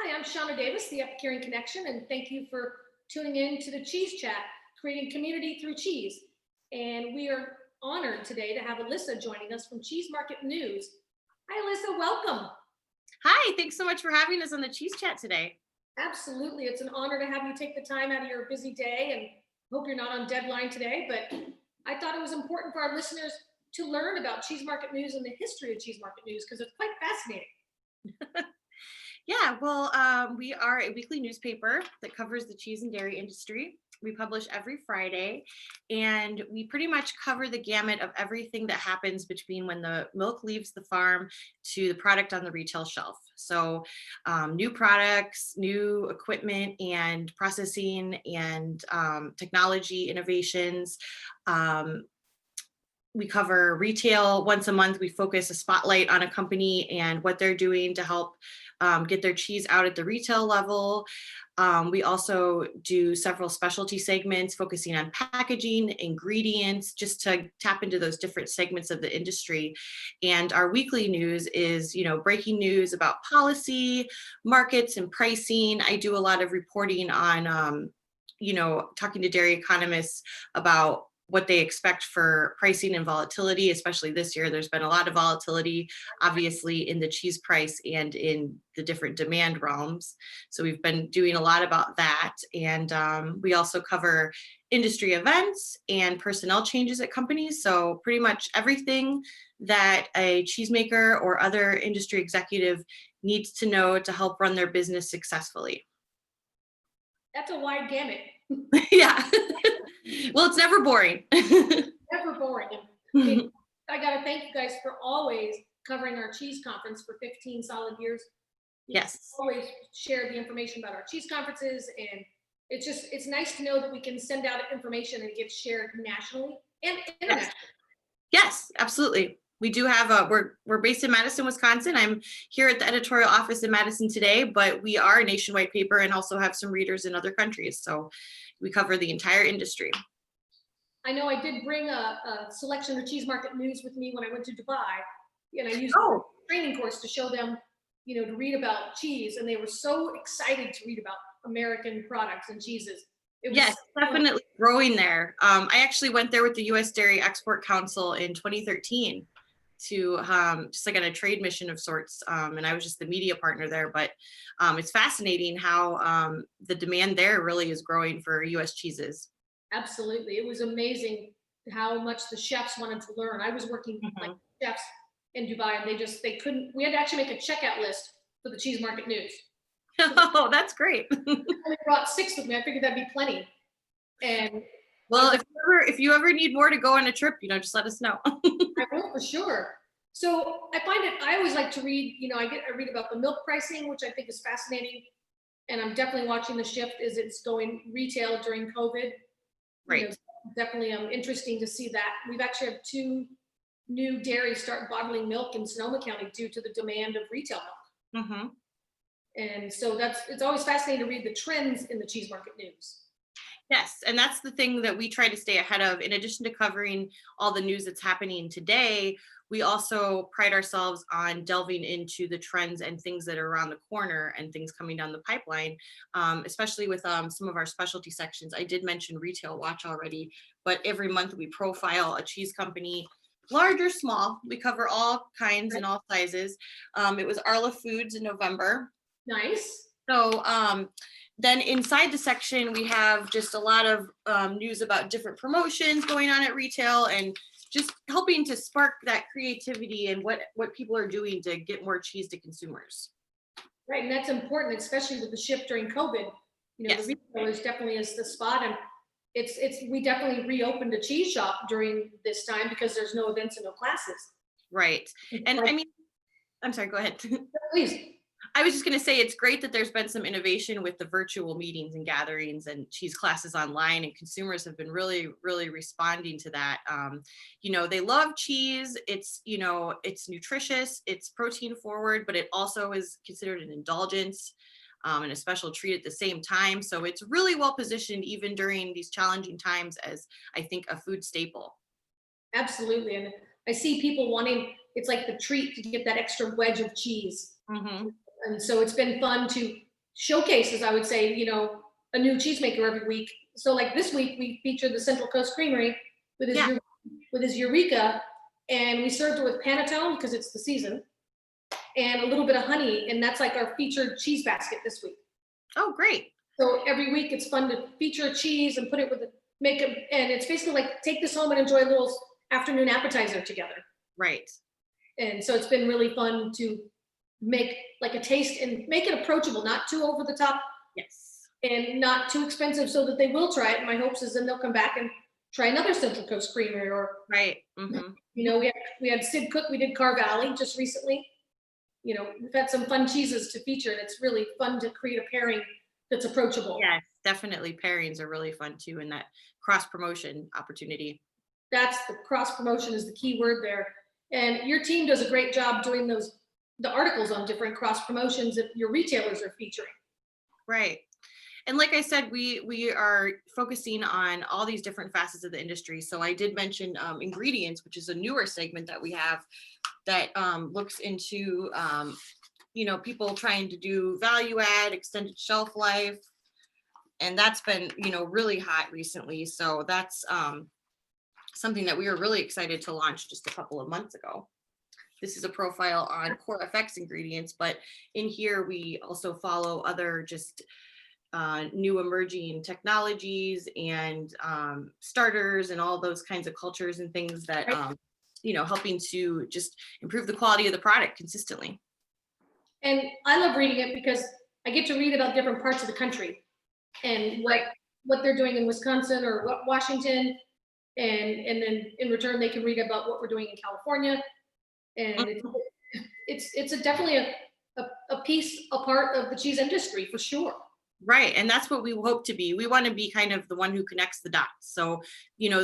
Hi, I'm Shauna Davis, the Epicurean Connection, and thank you for tuning in to the Cheese Chat, creating community through cheese. And we are honored today to have Alyssa joining us from Cheese Market News. Hi, Alyssa, welcome. Hi, thanks so much for having us on the Cheese Chat today. Absolutely, it's an honor to have you take the time out of your busy day, and hope you're not on deadline today, but I thought it was important for our listeners to learn about Cheese Market News and the history of Cheese Market News because it's quite fascinating. Yeah, well, we are a weekly newspaper that covers the cheese and dairy industry. We publish every Friday, and we pretty much cover the gamut of everything that happens between when the milk leaves the farm to the product on the retail shelf. So, new products, new equipment, and processing, and technology innovations. Um, we cover retail once a month. We focus a spotlight on a company and what they're doing to help get their cheese out at the retail level. We also do several specialty segments focusing on packaging, ingredients, just to tap into those different segments of the industry. And our weekly news is, breaking news about policy, markets, and pricing. I do a lot of reporting on, talking to dairy economists about what they expect for pricing and volatility, especially this year. There's been a lot of volatility, obviously, in the cheese price and in the different demand realms. So we've been doing a lot about that. And we also cover industry events and personnel changes at companies. So pretty much everything that a cheesemaker or other industry executive needs to know to help run their business successfully. That's a wide gamut. Yeah. Well, it's never boring. Never boring. And I got to thank you guys for always covering our cheese conference for 15 solid years. Yes. Always share the information about our cheese conferences, and it's nice to know that we can send out information and it gets shared nationally and internationally. Yes, absolutely. We do have we're based in Madison, Wisconsin. I'm here at the editorial office in Madison today, but we are a nationwide paper and also have some readers in other countries. So we cover the entire industry. I know I did bring a selection of Cheese Market News with me when I went to Dubai, and I used a training course to show them, to read about cheese, and they were so excited to read about American products and cheeses. Yes, definitely growing there. I actually went there with the U.S. Dairy Export Council in 2013 to just like on a trade mission of sorts, and I was just the media partner there. But it's fascinating how the demand there really is growing for U.S. cheeses. Absolutely, it was amazing how much the chefs wanted to learn. I was working like chefs in Dubai, and they couldn't. We had to actually make a checkout list for the Cheese Market News. Oh, that's great. I only brought 6 with me. I figured that'd be plenty. And well, if you ever need more to go on a trip, just let us know. I will, for sure. So I always like to read, I read about the milk pricing, which I think is fascinating. And I'm definitely watching the shift as it's going retail during COVID. Right. Definitely interesting to see that. We've actually had 2 new dairies start bottling milk in Sonoma County due to the demand of retail milk. Mm-hmm. And so it's always fascinating to read the trends in the Cheese Market News. Yes, and that's the thing that we try to stay ahead of. In addition to covering all the news that's happening today, we also pride ourselves on delving into the trends and things that are around the corner and things coming down the pipeline, especially with some of our specialty sections. I did mention Retail Watch already, but every month we profile a cheese company, large or small. We cover all kinds and all sizes. It was Arla Foods in November. Nice. So then inside the section, we have just a lot of news about different promotions going on at retail and just helping to spark that creativity and what people are doing to get more cheese to consumers. Right, and that's important, especially with the shift during COVID. Yes. The retailers definitely is the spot, and we definitely reopened a cheese shop during this time because there's no events and no classes. Right, and I mean, I'm sorry, go ahead. Please. I was just going to say it's great that there's been some innovation with the virtual meetings and gatherings and cheese classes online, and consumers have been really, really responding to that. They love cheese. It's nutritious, it's protein forward, but it also is considered an indulgence and a special treat at the same time. So it's really well positioned even during these challenging times as, I think, a food staple. Absolutely, and I see people wanting, it's like the treat to get that extra wedge of cheese. Mm-hmm. And so it's been fun to showcases, I would say, a new cheesemaker every week. So like this week we featured the Central Coast Creamery with his Yeah. with his Eureka, and we served it with panettone because it's the season, and a little bit of honey, and that's like our featured cheese basket this week. Oh, great. So every week it's fun to feature a cheese and put it with make it, and it's basically like take this home and enjoy a little afternoon appetizer together. Right. And so it's been really fun to make like a taste and make it approachable, not too over the top Yes. and not too expensive, so that they will try it. And my hopes is then they'll come back and try another Central Coast Creamery, or Right. Mm-hmm. we had Sid Cook, we did Car Valley just recently. We've had some fun cheeses to feature, and it's really fun to create a pairing that's approachable. Yes, definitely. Pairings are really fun too, and that cross promotion opportunity. That's the cross promotion is the key word there. And your team does a great job doing the articles on different cross promotions that your retailers are featuring. Right. And like I said, we are focusing on all these different facets of the industry. So I did mention ingredients, which is a newer segment that we have that looks into people trying to do value add, extended shelf life, and that's been really hot recently. So that's something that we were really excited to launch just a couple of months ago. This is a profile on Core FX ingredients, but in here we also follow other just new emerging technologies and starters and all those kinds of cultures and things that helping to just improve the quality of the product consistently. And I love reading it because I get to read about different parts of the country and what they're doing in Wisconsin or what Washington, and then in return they can read about what we're doing in California. And it's definitely a part of the cheese industry for sure. Right. And that's what we hope to be. We want to be kind of the one who connects the dots. So,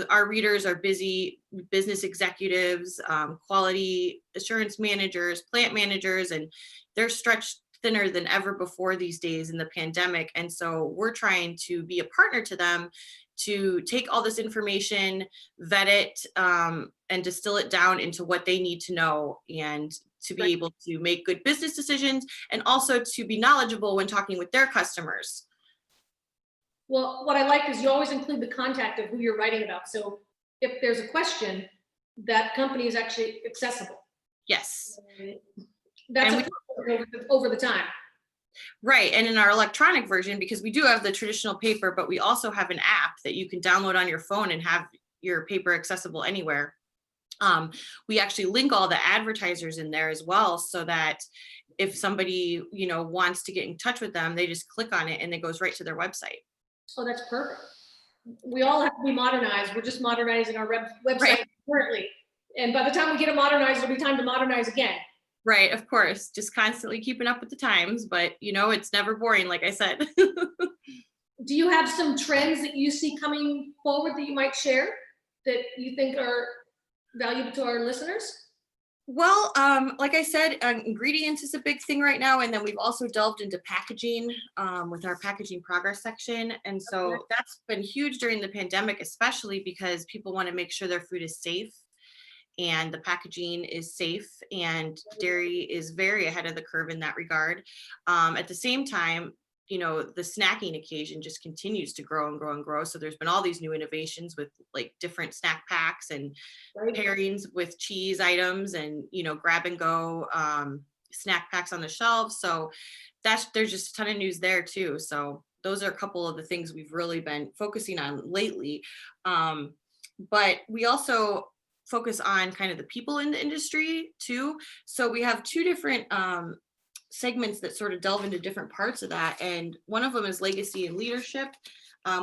our readers are busy business executives, quality assurance managers, plant managers, and they're stretched thinner than ever before these days in the pandemic. And so we're trying to be a partner to them to take all this information, vet it, and distill it down into what they need to know, and to be able to make good business decisions, and also to be knowledgeable when talking with their customers. Well, what I like is you always include the contact of who you're writing about. So if there's a question, that company is actually accessible. Yes. That's over the time. Right. And in our electronic version, because we do have the traditional paper, but we also have an app that you can download on your phone and have your paper accessible anywhere. We actually link all the advertisers in there as well, so that if somebody, wants to get in touch with them, they just click on it and it goes right to their website. Oh, that's perfect. We all have to be modernized. We're just modernizing our website currently. And by the time we get it modernized, it'll be time to modernize again. Right, of course, just constantly keeping up with the times, but it's never boring, like I said. Do you have some trends that you see coming forward that you might share that you think are valuable to our listeners? Well, like I said, ingredients is a big thing right now, and then we've also delved into packaging with our packaging progress section, and so that's been huge during the pandemic, especially because people want to make sure their food is safe and the packaging is safe, and dairy is very ahead of the curve in that regard. At the same time, the snacking occasion just continues to grow and grow and grow. So there's been all these new innovations with like different snack packs and pairings with cheese items, and grab and go snack packs on the shelves. So there's just a ton of news there too. So those are a couple of the things we've really been focusing on lately. But we also focus on kind of the people in the industry too. So we have two different segments that sort of delve into different parts of that. And one of them is legacy and leadership.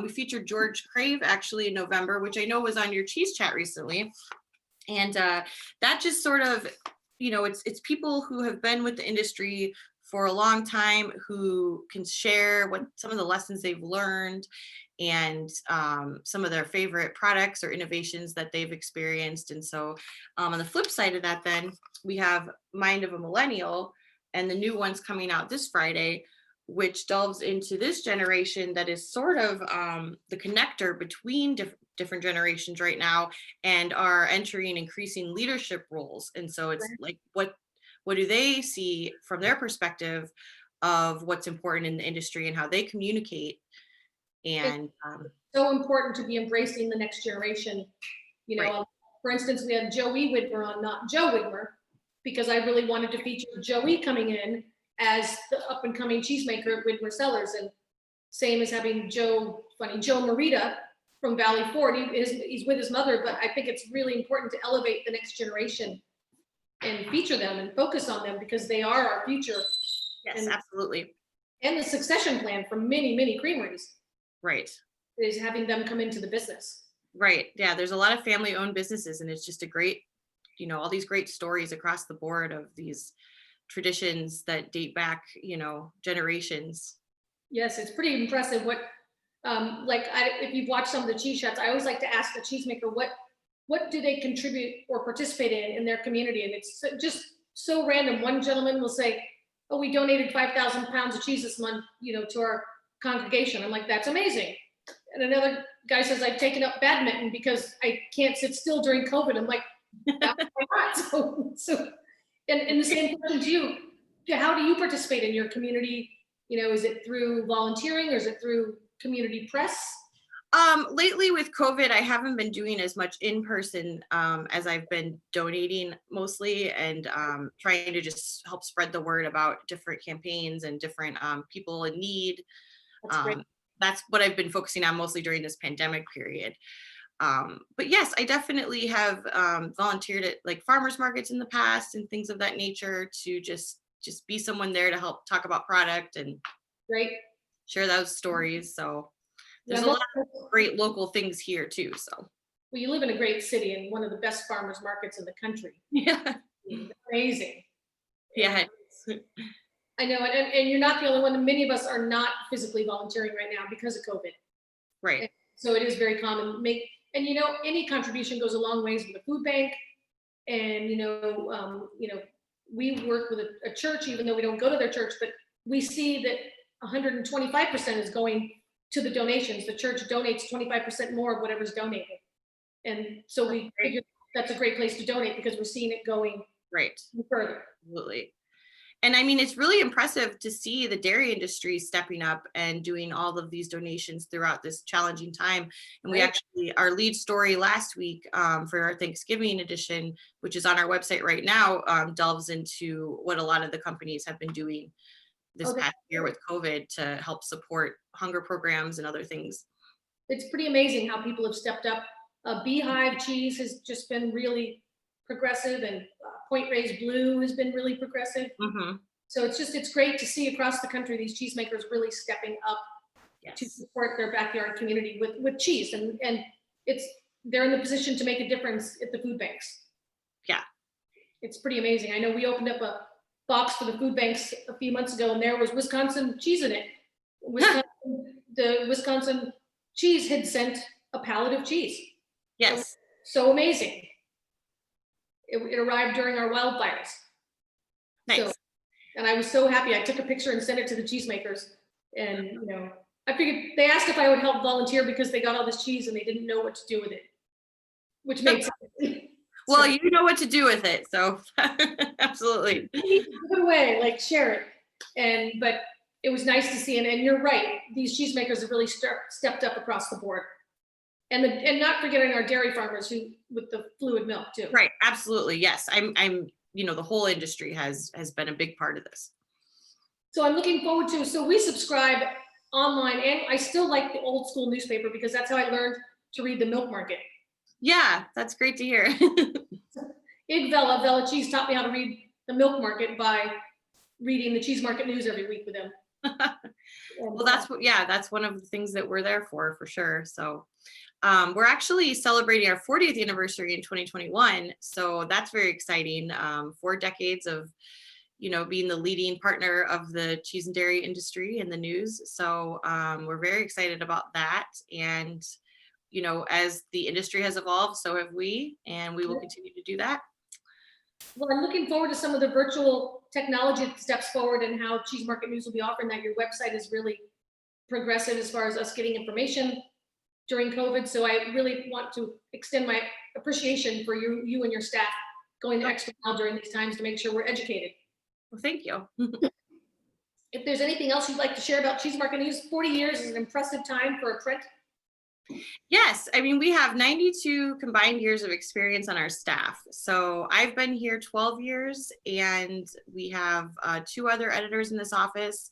We featured George Crave actually in November, which I know was on your cheese chat recently. And that just sort of, it's people who have been with the industry for a long time, who can share what some of the lessons they've learned, and some of their favorite products or innovations that they've experienced. And so on the flip side of that, then we have Mind of a Millennial, and the new one's coming out this Friday, which delves into this generation that is sort of the connector between different generations right now, and are entering increasing leadership roles. And so it's like, what do they see from their perspective of what's important in the industry and how they communicate. And so important to be embracing the next generation. You know, right. for instance, we had Joey Widmer on, not Joe Widmer, because I really wanted to feature Joey coming in as the up and coming cheesemaker at Widmer Cellars. And same as having Joe Marita from Valley Ford. He's with his mother, but I think it's really important to elevate the next generation and feature them and focus on them because they are our future. Yes, absolutely. And the succession plan for many, many creameries. Right. Is having them come into the business. Right. Yeah. There's a lot of family owned businesses, and it's just a great, you know, all these great stories across the board of these traditions that date back, you know, generations. Yes, it's pretty impressive what, if you've watched some of the cheese shots, I always like to ask the cheesemaker, what do they contribute or participate in their community? And it's just so random. One gentleman will say, oh, we donated 5,000 pounds of cheese this month, you know, to our congregation. I'm like, that's amazing. And another guy says, I've taken up badminton because I can't sit still during COVID. I'm like, that's why not? And the same question to you. How do you participate in your community? You know, is it through volunteering or is it through community press? Lately with COVID, I haven't been doing as much in person as I've been donating mostly, and trying to just help spread the word about different campaigns and different people in need. That's great. That's what I've been focusing on mostly during this pandemic period. But yes, I definitely have volunteered at like farmers markets in the past and things of that nature to just be someone there to help talk about product and Great. share those stories. So there's Yeah, a lot of great local things here too. So well, you live in a great city and one of the best farmers markets in the country. yeah, Amazing. yeah. I know, and you're not the only one. Many of us are not physically volunteering right now because of COVID. Right. And so it is very common. And you know, any contribution goes a long ways with a food bank. And you know, we work with a church, even though we don't go to their church, but we see that 125% is going to the donations. The church donates 25% more of whatever's donated. And so we figured that's a great place to donate because we're seeing it going right further. Absolutely. And I mean, it's really impressive to see the dairy industry stepping up and doing all of these donations throughout this challenging time. And we actually, our lead story last week for our Thanksgiving edition, which is on our website right now, delves into what a lot of the companies have been doing this past year with COVID to help support hunger programs and other things. It's pretty amazing how people have stepped up. Beehive cheese has just been really progressive, and Point Raised Blue has been really progressive. Mm-hmm. So it's great to see across the country these cheesemakers really stepping up to support their backyard community with cheese, and they're in the position to make a difference at the food banks. Yeah, it's pretty amazing. I know we opened up a box for the food banks a few months ago, and there was Wisconsin cheese in it. The Wisconsin cheese had sent a pallet of cheese. Yes. So amazing. It arrived during our wildfires. Nice. So, and I was so happy. I took a picture and sent it to the cheesemakers. And, you know, I figured they asked if I would help volunteer because they got all this cheese and they didn't know what to do with it, which made sense. Well, you know what to do with it. So absolutely. Give it away, like share it. But it was nice to see. And you're right. These cheesemakers have really stepped up across the board. And not forgetting our dairy farmers who with the fluid milk too. Right. Absolutely. Yes. I'm, you know, the whole industry has been a big part of this. So I'm looking forward to, so we subscribe online, and I still like the old school newspaper because that's how I learned to read the milk market. Yeah, that's great to hear. Vella Cheese taught me how to read the milk market by reading the cheese market news every week with them. Well, that's one of the things that we're there for sure. So we're actually celebrating our 40th anniversary in 2021. So that's very exciting. 4 decades of, you know, being the leading partner of the cheese and dairy industry in the news. So we're very excited about that. And, you know, as the industry has evolved, so have we, and we will continue to do that. Well, I'm looking forward to some of the virtual technology steps forward and how Cheese Market News will be offering that. Your website is really progressive as far as us getting information during COVID. So I really want to extend my appreciation for you and your staff going the extra mile during these times to make sure we're educated. Well, thank you. if there's anything else you'd like to share about Cheese Market News, 40 years is an impressive time for a print. Yes, I mean, we have 92 combined years of experience on our staff. So I've been here 12 years, and we have 2 other editors in this office.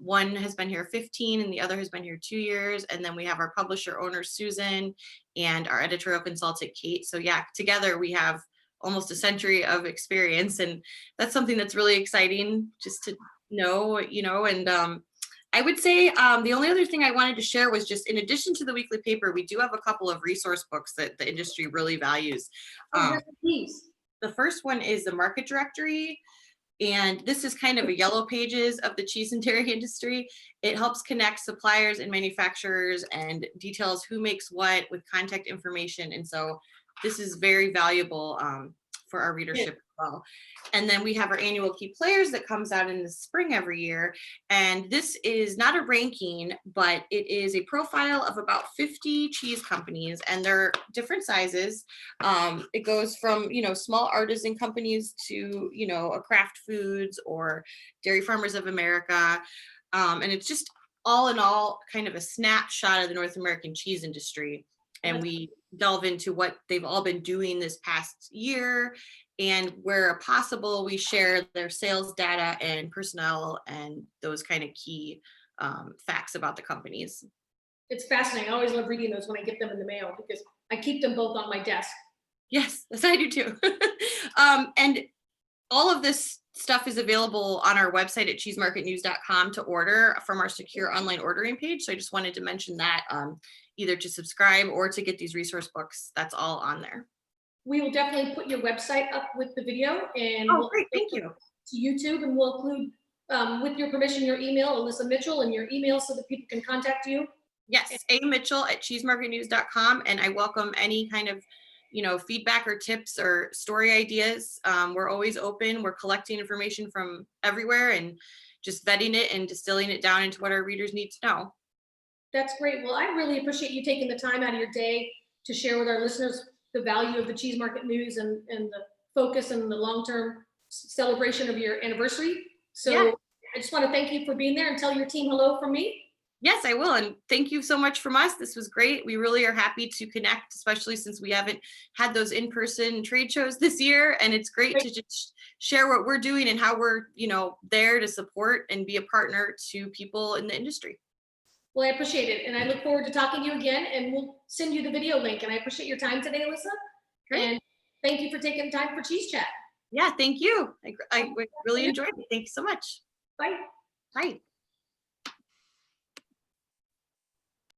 One has been here 15 and the other has been here 2 years. And then we have our publisher owner, Susan, and our editorial consultant, Kate. So yeah, together we have almost a century of experience. And that's something that's really exciting just to know, and I would say the only other thing I wanted to share was just in addition to the weekly paper, we do have a couple of resource books that the industry really values. Please. The first one is the Market Directory. And this is kind of a yellow pages of the cheese and dairy industry. It helps connect suppliers and manufacturers and details who makes what with contact information. And so this is very valuable for our readership as well. And then we have our annual key players that comes out in the spring every year. And this is not a ranking, but it is a profile of about 50 cheese companies, and they're different sizes. It goes from, small artisan companies to, a Kraft Foods or Dairy Farmers of America. And it's just all in all kind of a snapshot of the North American cheese industry. And we delve into what they've all been doing this past year, and where possible, we share their sales data and personnel and those kind of key facts about the companies. It's fascinating. I always love reading those when I get them in the mail because I keep them both on my desk. Yes, that's I do too. And all of this stuff is available on our website at cheesemarketnews.com to order from our secure online ordering page. So I just wanted to mention that either to subscribe or to get these resource books, that's all on there. We will definitely put your website up with the video, and we'll great, thank you. To YouTube, and we'll include, with your permission, your email, Alyssa Mitchell, and your email so that people can contact you. Yes, amitchell@cheesemarketnews.com, and I welcome any kind of feedback or tips or story ideas. We're always open. We're collecting information from everywhere and just vetting it and distilling it down into what our readers need to know. That's great. Well, I really appreciate you taking the time out of your day to share with our listeners the value of the Cheese Market News and the focus and the long-term celebration of your anniversary. So yeah. I just want to thank you for being there and tell your team hello from me. Yes, I will. And thank you so much from us. This was great. We really are happy to connect, especially since we haven't had those in-person trade shows this year. And it's great to just share what we're doing and how we're, there to support and be a partner to people in the industry. Well, I appreciate it. And I look forward to talking to you again, and we'll send you the video link. And I appreciate your time today, Alyssa. Great. And thank you for taking the time for Cheese Chat. Yeah, thank you. I really enjoyed it. Thank you so much. Bye. Bye.